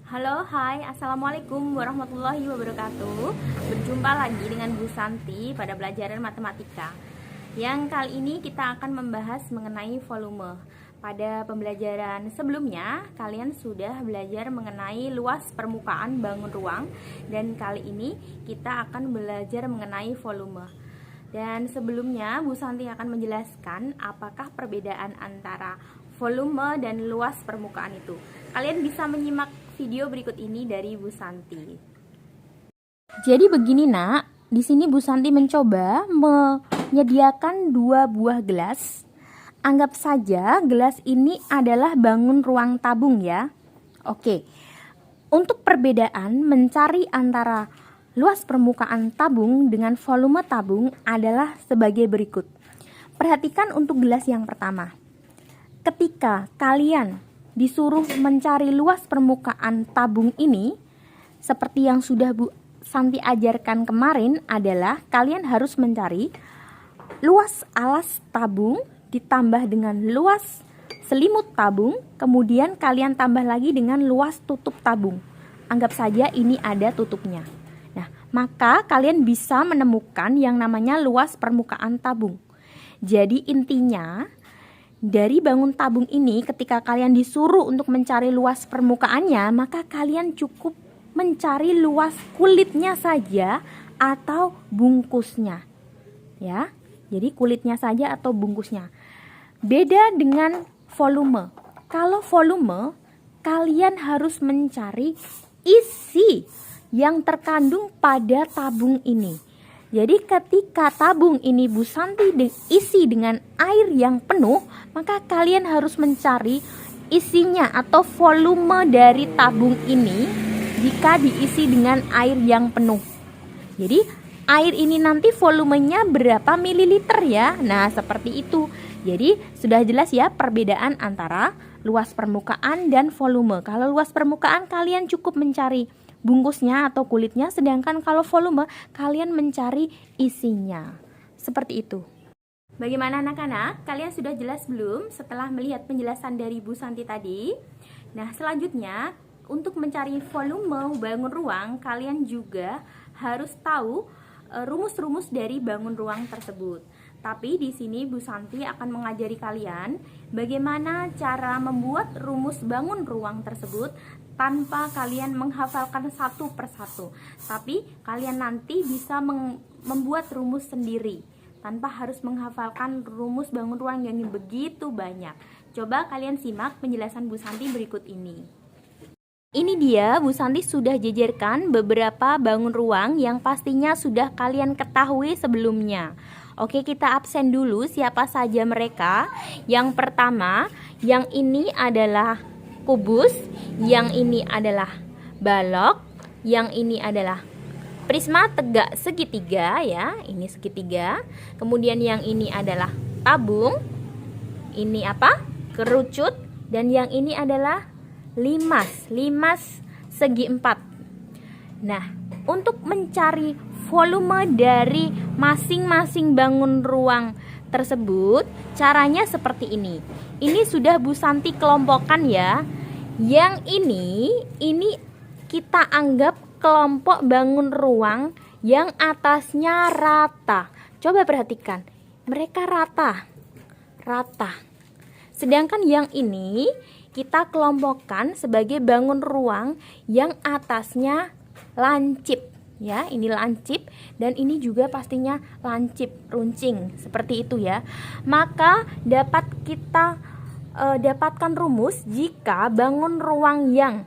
Halo, hai, assalamualaikum warahmatullahi wabarakatuh. Berjumpa lagi dengan Bu Santi pada pelajaran matematika. Yang kali ini kita akan membahas mengenai volume. Pada pembelajaran sebelumnya, kalian sudah belajar mengenai luas permukaan bangun ruang, dan kali ini kita akan belajar mengenai volume. Dan sebelumnya Bu Santi akan menjelaskan apakah perbedaan antara volume dan luas permukaan itu. Kalian bisa menyimak video berikut ini dari Bu Santi. Jadi begini nak, di sini Bu Santi mencoba menyediakan 2 buah gelas. Anggap saja gelas ini adalah bangun ruang tabung ya. Oke. Untuk perbedaan mencari antara luas permukaan tabung dengan volume tabung adalah sebagai berikut. Perhatikan untuk gelas yang pertama. Ketika kalian disuruh mencari luas permukaan tabung ini, seperti yang sudah Bu Santi ajarkan kemarin adalah kalian harus mencari luas alas tabung ditambah dengan luas selimut tabung, kemudian kalian tambah lagi dengan luas tutup tabung. Anggap saja ini ada tutupnya. Nah, maka kalian bisa menemukan yang namanya luas permukaan tabung. Jadi intinya dari bangun tabung ini, ketika kalian disuruh untuk mencari luas permukaannya, maka kalian cukup mencari luas kulitnya saja atau bungkusnya. Ya, jadi kulitnya saja atau bungkusnya. Beda dengan volume. Kalau volume, kalian harus mencari isi yang terkandung pada tabung ini. Jadi ketika tabung ini Bu Santi isi dengan air yang penuh, maka kalian harus mencari isinya atau volume dari tabung ini jika diisi dengan air yang penuh. Jadi air ini nanti volumenya berapa mililiter ya? Nah, seperti itu. Jadi sudah jelas ya perbedaan antara luas permukaan dan volume. Kalau luas permukaan kalian cukup mencari bungkusnya atau kulitnya, sedangkan kalau volume kalian mencari isinya. Seperti itu. Bagaimana anak-anak? Kalian sudah jelas belum setelah melihat penjelasan dari Bu Santi tadi? Nah, selanjutnya untuk mencari volume bangun ruang, kalian juga harus tahu rumus-rumus dari bangun ruang tersebut. Tapi di sini Bu Santi akan mengajari kalian bagaimana cara membuat rumus bangun ruang tersebut tanpa kalian menghafalkan satu persatu. Tapi kalian nanti bisa membuat rumus sendiri tanpa harus menghafalkan rumus bangun ruang yang begitu banyak. Coba kalian simak penjelasan Bu Santi berikut ini. Ini dia Bu Santi sudah jejerkan beberapa bangun ruang yang pastinya sudah kalian ketahui sebelumnya. Oke, kita absen dulu siapa saja mereka. Yang pertama, yang ini adalah kubus, yang ini adalah balok, yang ini adalah prisma tegak segitiga ya, ini segitiga. Kemudian yang ini adalah tabung. Ini apa? Kerucut. Dan yang ini adalah limas segi 4. Nah, untuk mencari volume dari masing-masing bangun ruang tersebut, caranya seperti ini. Ini sudah Bu Santi kelompokkan ya. Yang ini kita anggap kelompok bangun ruang yang atasnya rata. Coba perhatikan, mereka rata. Sedangkan yang ini kita kelompokkan sebagai bangun ruang yang atasnya lancip. Ya, ini lancip dan ini juga pastinya lancip, runcing, seperti itu ya. Maka dapat kita dapatkan rumus jika bangun ruang yang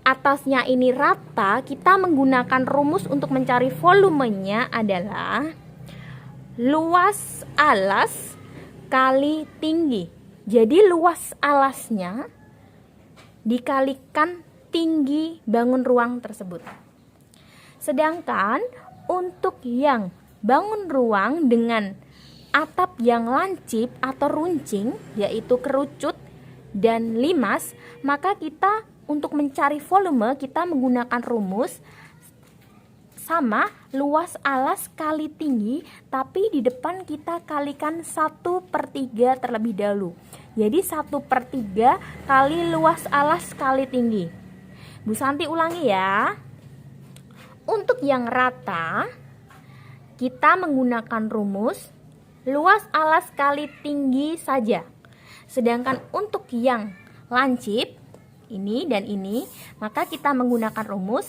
atasnya ini rata, kita menggunakan rumus untuk mencari volumenya adalah luas alas kali tinggi. Jadi luas alasnya dikalikan tinggi bangun ruang tersebut. Sedangkan untuk yang bangun ruang dengan atap yang lancip atau runcing, yaitu kerucut dan limas, maka kita untuk mencari volume kita menggunakan rumus sama luas alas kali tinggi, tapi di depan kita kalikan 1/3 terlebih dahulu. Jadi 1/3 kali luas alas kali tinggi. Bu Santi ulangi ya. Untuk yang rata, kita menggunakan rumus luas alas kali tinggi saja. Sedangkan untuk yang lancip, ini dan ini, maka kita menggunakan rumus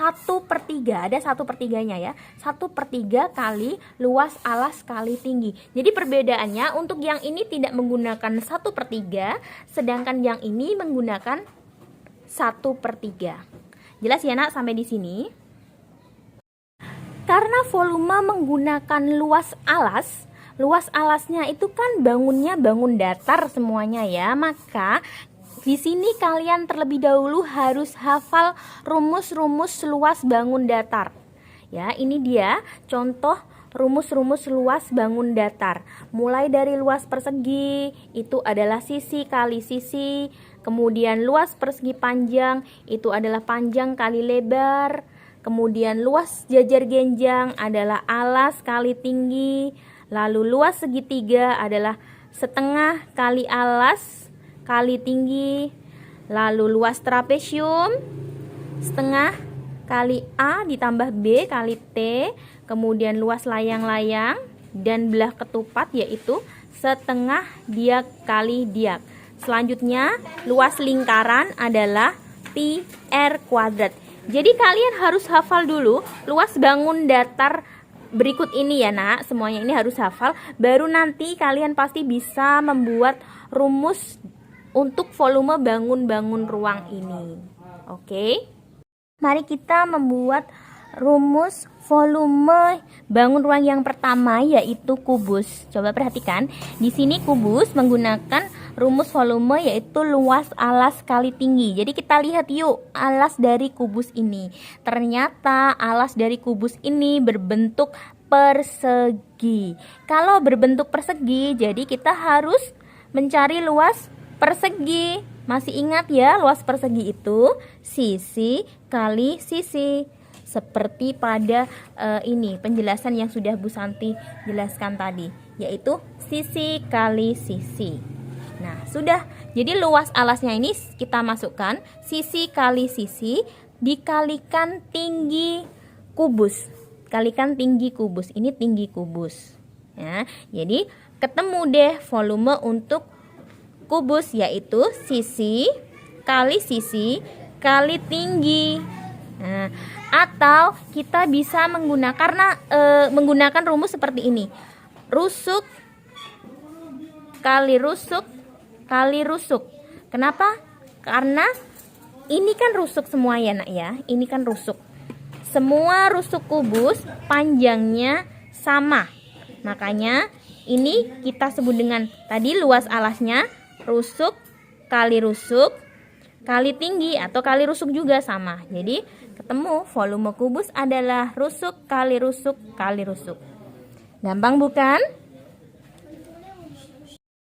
1/3, ada 1/3-nya ya, 1/3 kali luas alas kali tinggi. Jadi perbedaannya untuk yang ini tidak menggunakan 1/3, sedangkan yang ini menggunakan 1/3. Jelas ya nak sampai di sini? Karena volume menggunakan luas alasnya itu kan bangunnya bangun datar semuanya ya, maka di sini kalian terlebih dahulu harus hafal rumus-rumus luas bangun datar. Ya, ini dia contoh rumus-rumus luas bangun datar. Mulai dari luas persegi itu adalah sisi kali sisi, kemudian luas persegi panjang itu adalah panjang kali lebar, kemudian luas jajar genjang adalah alas kali tinggi, lalu luas segitiga adalah setengah kali alas kali tinggi, lalu luas trapesium setengah kali A ditambah B kali T, kemudian luas layang-layang dan belah ketupat yaitu setengah diag kali diag. Selanjutnya luas lingkaran adalah pi r kuadrat. Jadi kalian harus hafal dulu luas bangun datar berikut ini ya nak, semuanya ini harus hafal, baru nanti kalian pasti bisa membuat rumus untuk volume bangun-bangun ruang ini. Oke. Mari kita membuat rumus volume bangun ruang yang pertama yaitu kubus. Coba perhatikan, di sini kubus menggunakan rumus volume yaitu luas alas kali tinggi. Jadi kita lihat yuk alas dari kubus ini. Ternyata alas dari kubus ini berbentuk persegi. Kalau berbentuk persegi, jadi kita harus mencari luas persegi. Masih ingat ya, luas persegi itu sisi kali sisi. Seperti pada ini penjelasan yang sudah Bu Santi jelaskan tadi, yaitu sisi kali sisi. Nah, sudah. Jadi luas alasnya ini kita masukkan sisi kali sisi dikalikan tinggi kubus. Kalikan tinggi kubus. Ini tinggi kubus. Ya, jadi ketemu deh volume untuk kubus yaitu sisi kali tinggi. Nah, atau kita bisa menggunakan rumus seperti ini. Rusuk kali rusuk kali rusuk. Kenapa? Karena ini kan rusuk semua ya nak ya. Ini kan rusuk. Semua rusuk kubus panjangnya sama. Makanya ini kita sebut dengan tadi luas alasnya rusuk kali tinggi atau kali rusuk juga sama. Jadi ketemu volume kubus adalah rusuk kali rusuk kali rusuk. Gampang bukan?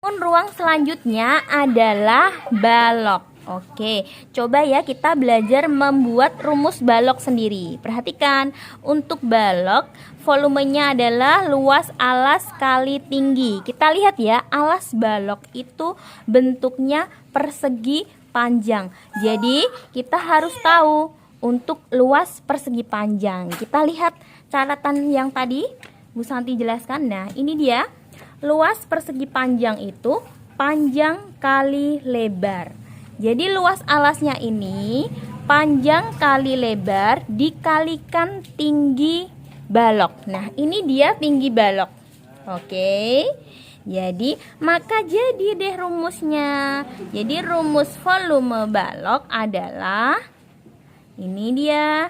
Ruang selanjutnya adalah balok. Oke, coba ya kita belajar membuat rumus balok sendiri. Perhatikan, untuk balok volumenya adalah luas alas kali tinggi. Kita lihat ya, alas balok itu bentuknya persegi panjang. Jadi kita harus tahu untuk luas persegi panjang. Kita lihat catatan yang tadi Bu Santi jelaskan. Nah, ini dia. Luas persegi panjang itu panjang kali lebar. Jadi luas alasnya ini panjang kali lebar dikalikan tinggi balok. Nah, ini dia tinggi balok. Oke. Jadi, maka jadi deh rumusnya. Jadi rumus volume balok adalah ini dia.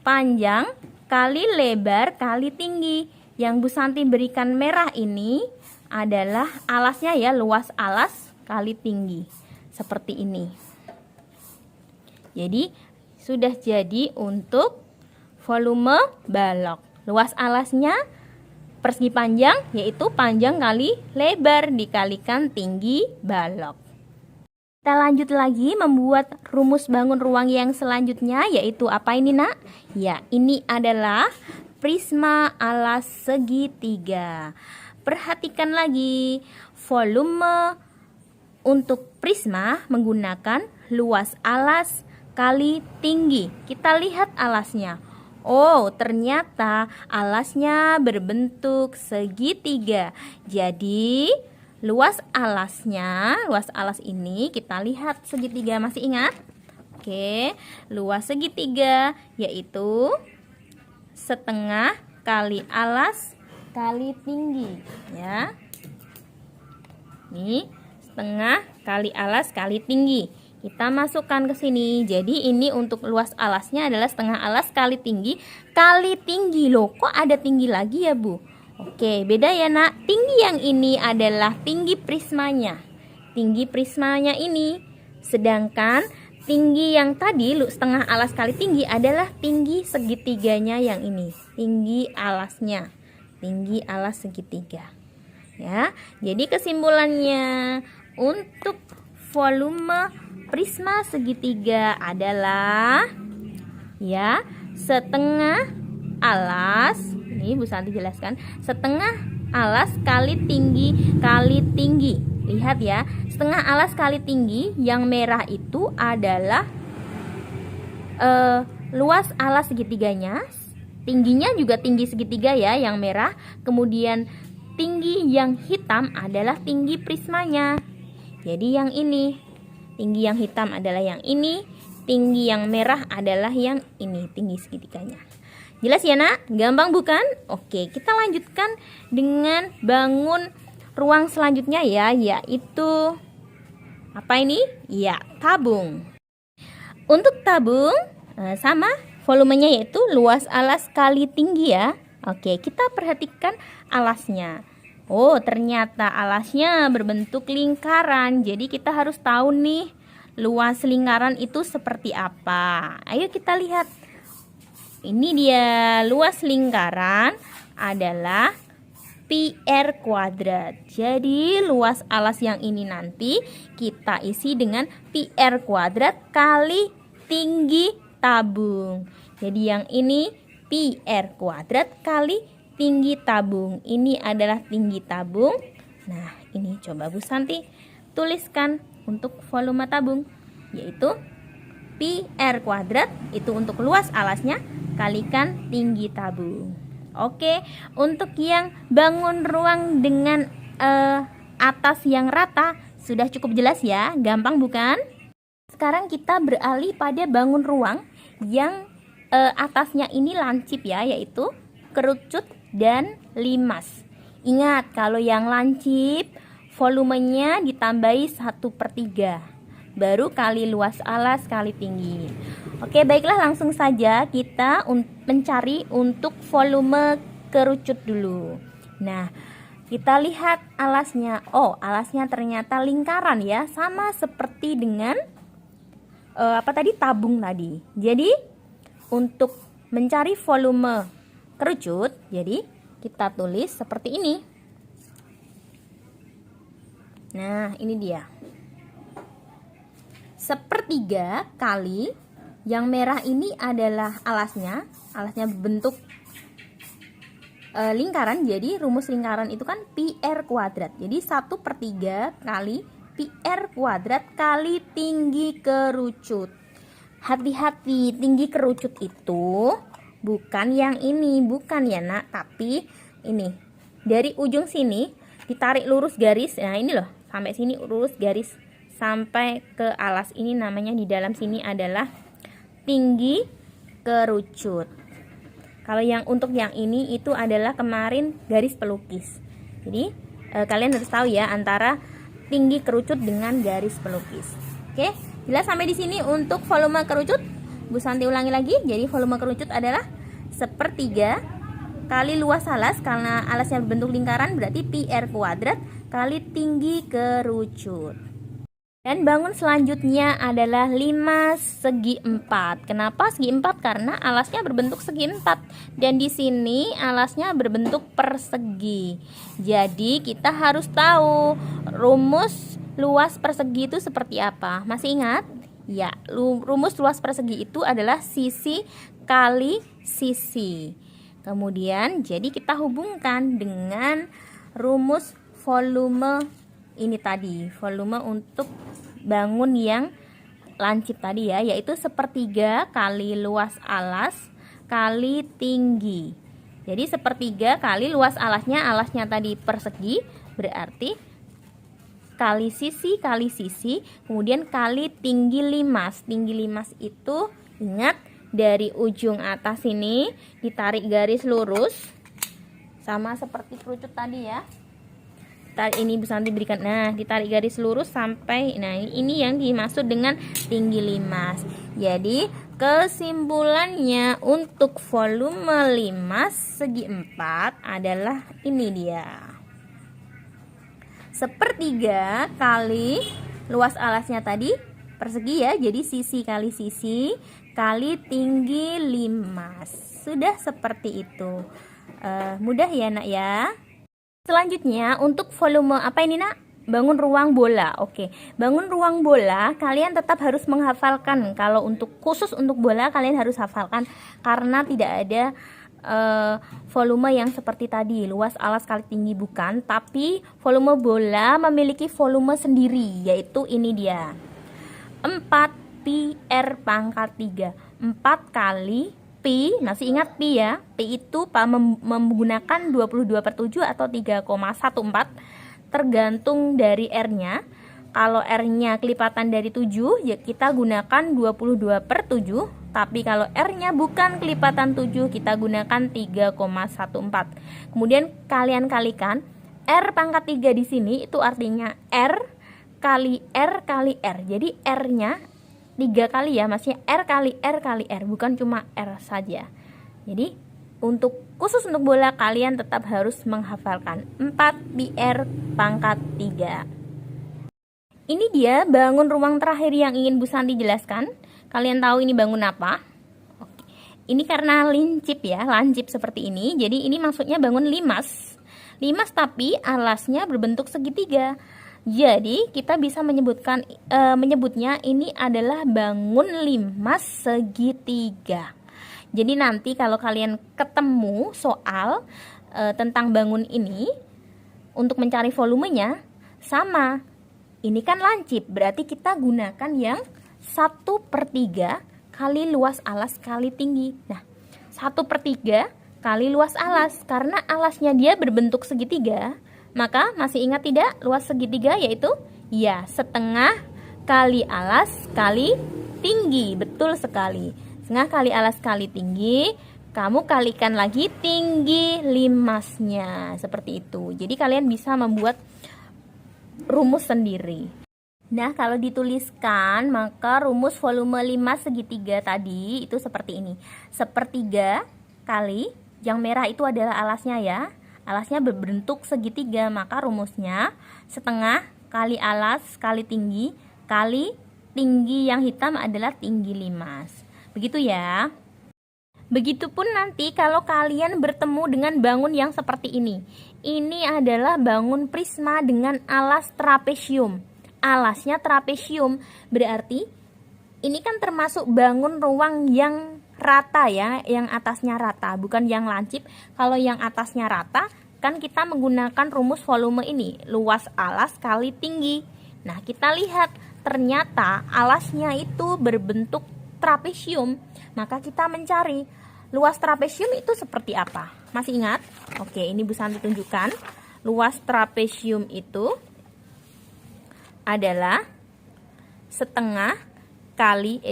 Panjang kali lebar kali tinggi. Yang Bu Santi berikan merah ini adalah alasnya ya, luas alas kali tinggi. Seperti ini. Jadi sudah jadi untuk volume balok. Luas alasnya persegi panjang yaitu panjang kali lebar dikalikan tinggi balok. Kita lanjut lagi membuat rumus bangun ruang yang selanjutnya yaitu apa ini nak? Ya, ini adalah prisma alas segitiga. Perhatikan lagi, volume untuk prisma menggunakan luas alas kali tinggi. Kita lihat alasnya. Oh, ternyata alasnya berbentuk segitiga. Jadi, luas alas ini kita lihat segitiga. Masih ingat? Oke, luas segitiga yaitu setengah kali alas kali tinggi, ya. Ini setengah kali alas kali tinggi. Kita masukkan ke sini. Jadi ini untuk luas alasnya adalah setengah alas kali tinggi loh. Kok ada tinggi lagi ya, Bu? Oke, beda ya, Nak. Tinggi yang ini adalah tinggi prismanya. Tinggi prismanya ini. Sedangkan tinggi yang tadi setengah alas kali tinggi adalah tinggi segitiganya yang ini. Tinggi alasnya. Tinggi alas segitiga. Ya. Jadi kesimpulannya untuk volume prisma segitiga adalah ya setengah alas, ini Bu Santi jelaskan, setengah alas kali tinggi. Lihat ya, setengah alas kali tinggi yang merah itu adalah luas alas segitiganya. Tingginya juga tinggi segitiga ya yang merah. Kemudian tinggi yang hitam adalah tinggi prismanya. Jadi yang ini. Tinggi yang hitam adalah yang ini, tinggi yang merah adalah yang ini, tinggi segitiganya. Jelas ya, Nak? Gampang bukan? Oke, kita lanjutkan dengan bangun ruang selanjutnya ya, yaitu apa ini? Ya, tabung. Untuk tabung sama volumenya yaitu luas alas kali tinggi ya. Oke, kita perhatikan alasnya. Oh, ternyata alasnya berbentuk lingkaran. Jadi kita harus tahu nih, luas lingkaran itu seperti apa. Ayo kita lihat. Ini dia, luas lingkaran adalah pi r kuadrat. Jadi luas alas yang ini nanti kita isi dengan pi r kuadrat kali tinggi tabung. Jadi yang ini pi r kuadrat kali tinggi tabung. Ini adalah tinggi tabung. Nah, ini coba Bu Santi tuliskan untuk volume tabung, yaitu pi r kuadrat itu untuk luas alasnya kalikan tinggi tabung. Oke, untuk yang bangun ruang dengan atas yang rata sudah cukup jelas ya, gampang bukan? Sekarang kita beralih pada bangun ruang yang atasnya ini lancip ya, yaitu kerucut dan limas. Ingat, kalau yang lancip volumenya ditambahi 1/3 baru kali luas alas kali tinggi. Oke, baiklah, langsung saja kita mencari untuk volume kerucut dulu. Nah, kita lihat alasnya. Oh, alasnya ternyata lingkaran ya, sama seperti dengan tabung tadi. Jadi untuk mencari volume kerucut, jadi kita tulis seperti ini. Nah, ini dia. 1/3 kali yang merah ini adalah alasnya. Alasnya berbentuk lingkaran. Jadi rumus lingkaran itu kan pi r kuadrat. Jadi 1/3 kali pi r kuadrat kali tinggi kerucut. Hati-hati, tinggi kerucut itu bukan yang ini, bukan ya, Nak, tapi ini. Dari ujung sini ditarik lurus garis. Nah, ini loh, sampai sini lurus garis sampai ke alas ini, namanya di dalam sini adalah tinggi kerucut. Kalau yang untuk yang ini itu adalah kemarin garis pelukis. Jadi kalian harus tahu ya antara tinggi kerucut dengan garis pelukis. Oke, jelas sampai di sini untuk volume kerucut. Bu Santi ulangi lagi. Jadi volume kerucut adalah 1/3 kali luas alas, karena alasnya berbentuk lingkaran berarti pi r kuadrat kali tinggi kerucut. Dan bangun selanjutnya adalah limas segi 4. Kenapa segi 4? Karena alasnya berbentuk segi 4 dan di sini alasnya berbentuk persegi. Jadi kita harus tahu rumus luas persegi itu seperti apa. Masih ingat? Ya, rumus luas persegi itu adalah sisi kali sisi. Kemudian jadi kita hubungkan dengan rumus volume ini tadi, volume untuk bangun yang lancip tadi ya, yaitu sepertiga kali luas alas kali tinggi. Jadi sepertiga kali luas alasnya tadi persegi, berarti kali sisi, kemudian kali tinggi limas. Tinggi limas itu ingat dari ujung atas ini ditarik garis lurus, sama seperti kerucut tadi ya. Ini Bu Santi berikan, nah ditarik garis lurus sampai, nah ini yang dimaksud dengan tinggi limas. Jadi kesimpulannya untuk volume limas segi 4 adalah ini dia, sepertiga kali luas alasnya tadi persegi ya, jadi sisi kali tinggi limas. Sudah seperti itu. Mudah ya nak ya. Selanjutnya untuk volume apa ini nak? Bangun ruang bola. Oke, bangun ruang bola kalian tetap harus menghafalkan. Kalau khusus untuk bola kalian harus hafalkan, karena tidak ada volume yang seperti tadi luas alas kali tinggi, bukan, tapi volume bola memiliki volume sendiri, yaitu ini dia, 4 pi r pangkat 3. 4 kali pi, masih ingat pi ya, pi itu menggunakan 22/7 atau 3,14, tergantung dari r nya. Kalau r nya kelipatan dari 7 ya kita gunakan 22/7, tapi kalau r nya bukan kelipatan 7 kita gunakan 3,14. Kemudian kalian kalikan r pangkat 3 di sini, itu artinya r kali r kali r. Jadi r nya 3 kali ya, maksudnya r kali r kali r, bukan cuma r saja. Jadi khusus untuk bola kalian tetap harus menghafalkan 4 pi r pangkat 3. Ini dia bangun ruang terakhir yang ingin Bu Santi jelaskan. Kalian tahu ini bangun apa? Oke. Ini karena lancip ya, lancip seperti ini. Jadi ini maksudnya bangun limas. Limas tapi alasnya berbentuk segitiga. Jadi kita bisa menyebutnya ini adalah bangun limas segitiga. Jadi nanti kalau kalian ketemu soal tentang bangun ini, untuk mencari volumenya sama. Ini kan lancip, berarti kita gunakan yang 1/3 kali luas alas kali tinggi. Nah, 1/3 kali luas alas, karena alasnya dia berbentuk segitiga. Maka masih ingat tidak luas segitiga, yaitu ya setengah kali alas kali tinggi. Betul sekali, setengah kali alas kali tinggi. Kamu kalikan lagi tinggi limasnya, seperti itu. Jadi kalian bisa membuat rumus sendiri. Nah, kalau dituliskan maka rumus volume limas segitiga tadi itu seperti ini. Sepertiga kali, yang merah itu adalah alasnya ya, alasnya berbentuk segitiga, maka rumusnya setengah kali alas kali tinggi yang hitam adalah tinggi limas. Begitu ya. Begitupun nanti kalau kalian bertemu dengan bangun yang seperti ini. Ini adalah bangun prisma dengan alas trapesium. Alasnya trapesium, berarti ini kan termasuk bangun ruang yang rata ya, yang atasnya rata, bukan yang lancip. Kalau yang atasnya rata, kan kita menggunakan rumus volume ini, luas alas kali tinggi. Nah, kita lihat ternyata alasnya itu berbentuk trapesium, maka kita mencari luas trapesium itu seperti apa. Masih ingat? Oke, ini Bu Santi tunjukkan. Luas trapesium itu adalah setengah kali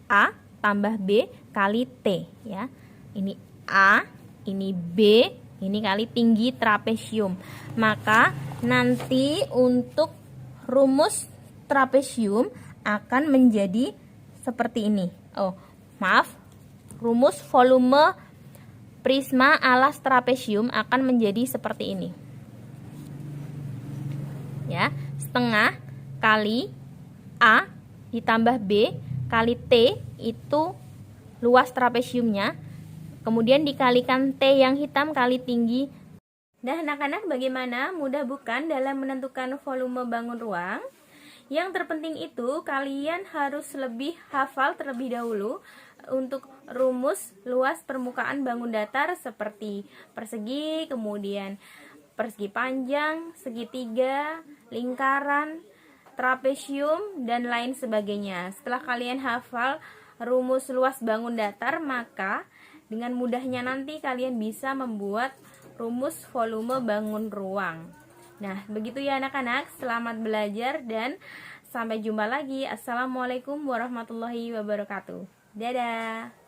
A tambah B kali T ya. Ini A, ini B, ini kali tinggi trapesium. Maka nanti untuk rumus trapesium akan menjadi seperti ini. Rumus volume prisma alas trapesium akan menjadi seperti ini. Ya, setengah kali A ditambah B kali T itu luas trapesiumnya, kemudian dikalikan T yang hitam kali tinggi. Nah anak-anak, bagaimana? Mudah bukan dalam menentukan volume bangun ruang? Yang terpenting itu kalian harus lebih hafal terlebih dahulu untuk rumus luas permukaan bangun datar seperti persegi, kemudian persegi panjang, segitiga, lingkaran, trapesium, dan lain sebagainya. Setelah kalian hafal rumus luas bangun datar, maka dengan mudahnya nanti kalian bisa membuat rumus volume bangun ruang. Nah, begitu ya anak-anak, selamat belajar dan sampai jumpa lagi. Assalamualaikum warahmatullahi wabarakatuh. Dadah.